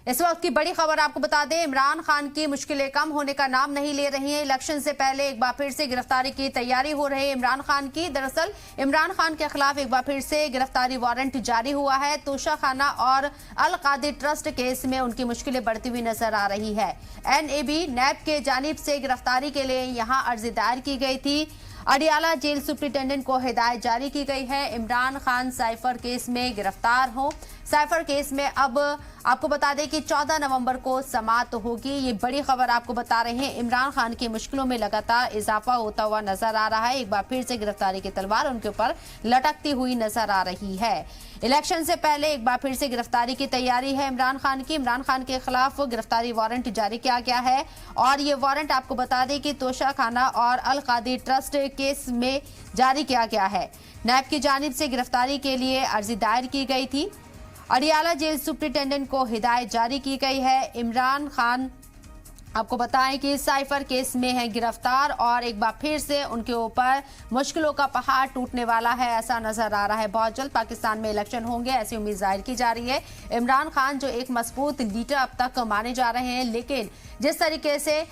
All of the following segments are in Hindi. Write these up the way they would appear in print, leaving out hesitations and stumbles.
इस वक्त की बड़ी खबर आपको बता दें, इमरान खान की मुश्किलें कम होने का नाम नहीं ले रही हैं। इलेक्शन से पहले एक बार फिर से गिरफ्तारी की तैयारी हो रही है इमरान खान की। दरअसल इमरान खान के खिलाफ एक बार फिर से गिरफ्तारी वारंट जारी हुआ है। तोशाखाना और अल कादिर ट्रस्ट केस में उनकी मुश्किलें बढ़ती हुई नजर आ रही है। NAB नैब के जानिब से गिरफ्तारी के लिए यहां अर्जी दायर की गई थी। अडियाला जेल सुप्रिंटेंडेंट को हिदायत जारी की गई है इमरान खान साइफर केस में गिरफ्तार हो। साइफर केस में अब आपको बता दें कि 14 नवंबर को समाप्त होगी। ये बड़ी खबर आपको बता रहे हैं। इमरान खान की मुश्किलों में लगातार इजाफा होता हुआ नजर आ रहा है। एक बार फिर से गिरफ्तारी की तलवार उनके ऊपर लटकती हुई नजर आ रही है। इलेक्शन से पहले एक बार फिर से गिरफ्तारी की तैयारी है इमरान खान की। इमरान खान के खिलाफ गिरफ्तारी वारंट जारी किया गया है और ये वारंट आपको बता दें कि तोशाखाना और अल कादिर ट्रस्ट केस में जारी किया गया है। नैब की जानिब से गिरफ्तारी के लिए अर्जी दायर की गई थी। अडियाला जेल सुप्रिंटेंडेंट को हिदायत जारी की गई है। इमरान खान आपको बताएं कि साइफर केस में है गिरफ्तार और एक बार फिर से उनके ऊपर मुश्किलों का पहाड़ टूटने वाला है, ऐसा नजर आ रहा है। बहुत जल्द पाकिस्तान में इलेक्शन होंगे, ऐसी उम्मीद जाहिर की जा रही है। इमरान खान जो एक मजबूत लीडर अब तक माने जा रहे हैं, लेकिन जिस तरीके से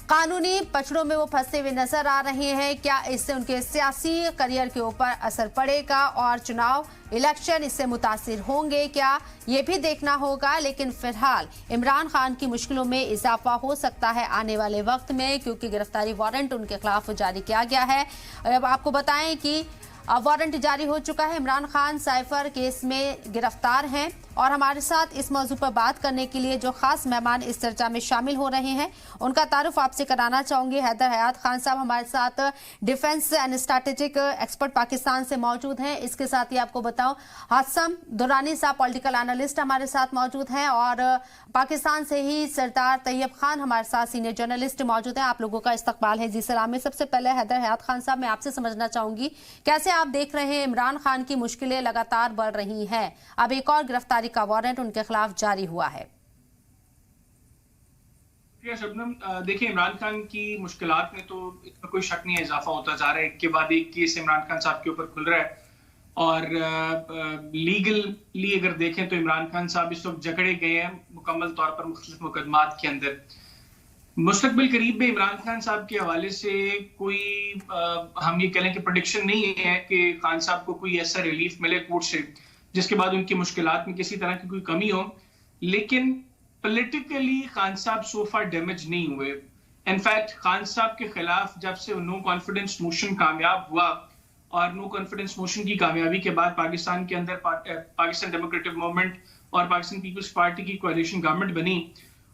कानूनी पचड़ों में वो फंसे हुए नजर आ रहे हैं, क्या इससे उनके सियासी करियर के ऊपर असर पड़ेगा और चुनाव इलेक्शन इससे मुतासिर होंगे क्या, ये भी देखना होगा। लेकिन फिलहाल इमरान खान की मुश्किलों में इजाफा हो सकता है आने वाले वक्त में, क्योंकि गिरफ्तारी वारंट उनके खिलाफ जारी किया गया है। अब आपको बताएं कि वारंट जारी हो चुका है। इमरान खान साइफर केस में गिरफ्तार हैं और हमारे साथ इस मौजू पर बात करने के लिए जो खास मेहमान इस चर्चा में शामिल हो रहे हैं, उनका तारुफ आपसे कराना चाहूंगी। हैदर हयात खान साहब हमारे साथ defence and strategic expert Pakistan से मौजूद हैं। इसके साथ ही आपको बताऊं, हासम दुरानी साहब पॉलिटिकल एनालिस्ट हमारे साथ मौजूद हैं और पाकिस्तान से ही सरदार तैयब खान हमारे साथ सीनियर जर्नलिस्ट मौजूद हैं। आप लोगों का इस्तकबाल है जी सलाम में। सबसे पहले हैदर हयात खान साहब, मैं आपसे समझना चाहूंगी, कैसे आप देख रहे हैं इमरान खान की मुश्किलें लगातार बढ़ रही हैं, अब एक और गिरफ्तारी का वारंट उनके खिलाफ जारी हुआ है। शबनम, देखिए, इमरान खान की मुश्किलात में तो इसमें कोई शक नहीं है, इजाफा होता जा रहा है। एक के बाद एक केस इमरान खान साहब के ऊपर खुल रहा है और लीगली अगर देखें तो इमरान खान साहब इस वक्त जकड़े गए हैं मुकम्मल तौर पर मुख्तलिफ मुकदमात के अंदर। मुस्तकबिल करीब में इमरान खान साहब के हवाले से कोई हम ये कह लें कि प्रेडिक्शन नहीं है कि खान साहब को कोई ऐसा रिलीफ मिले कोर्ट से जिसके बाद उनकी मुश्किलात में किसी तरह की कोई कमी हो। लेकिन पॉलिटिकली खान साहब सो फार डैमेज नहीं हुए। इनफैक्ट खान साहब के खिलाफ जब से नो कॉन्फिडेंस मोशन कामयाब हुआ और नो कॉन्फिडेंस मोशन की कामयाबी के बाद पाकिस्तान के अंदर पाकिस्तान डेमोक्रेटिक मूवमेंट और पाकिस्तान पीपल्स पार्टी की कोalition गवर्नमेंट बनी,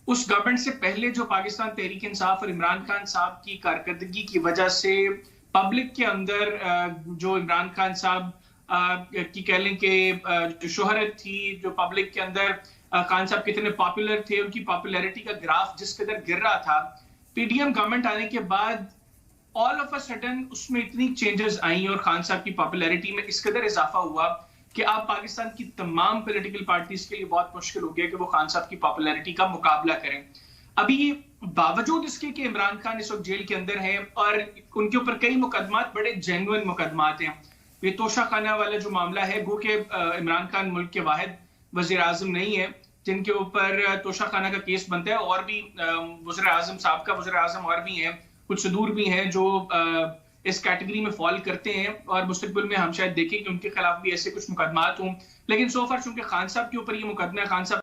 उस गवर्नमेंट से पहले जो पाकिस्तान तहरीक इंसाफ और इमरान खान साहब की कारकर्दगी की वजह से पब्लिक के अंदर जो इमरान खान साहब की कह लें कि जो शोहरत थी, जो पब्लिक के अंदर खान साहब कितने पॉपुलर थे, उनकी पॉपुलैरिटी का ग्राफ जिस कदर गिर रहा था, PDM गवर्नमेंट आने के बाद ऑल ऑफ अ सडन उसमें इतनी चेंजेस आई और खान साहब की पॉपुलैरिटी में इस कदर इजाफा हुआ कि अब पाकिस्तान की तमाम पॉलिटिकल पार्टीज के लिए बहुत मुश्किल हो गया कि वो खान साहब की पॉपुलैरिटी का मुकाबला करें। अभी बावजूद इसके कि इमरान खान इस वक्त जेल के अंदर हैं और उनके ऊपर कई मुकदमात बड़े जेन्युइन मुकदमात हैं। ये तोशाखाना वाला जो मामला है, गो के इमरान खान मुल्क के वाहिद वजीर आजम नहीं है जिनके ऊपर तोशाखाना का केस बनता है, और भी वजीर आजम साहब का वजीर आजम और भी हैं, कुछ सदूर भी हैं जो इस कैटेगरी में फॉल करते हैं और मुस्तकबिल में हम शायद देखें कि उनके खिलाफ भी ऐसे कुछ मुकदमात हों। लेकिन सो फार चूंकि खान साहब के ऊपर ये मुकदमा है, खान साहब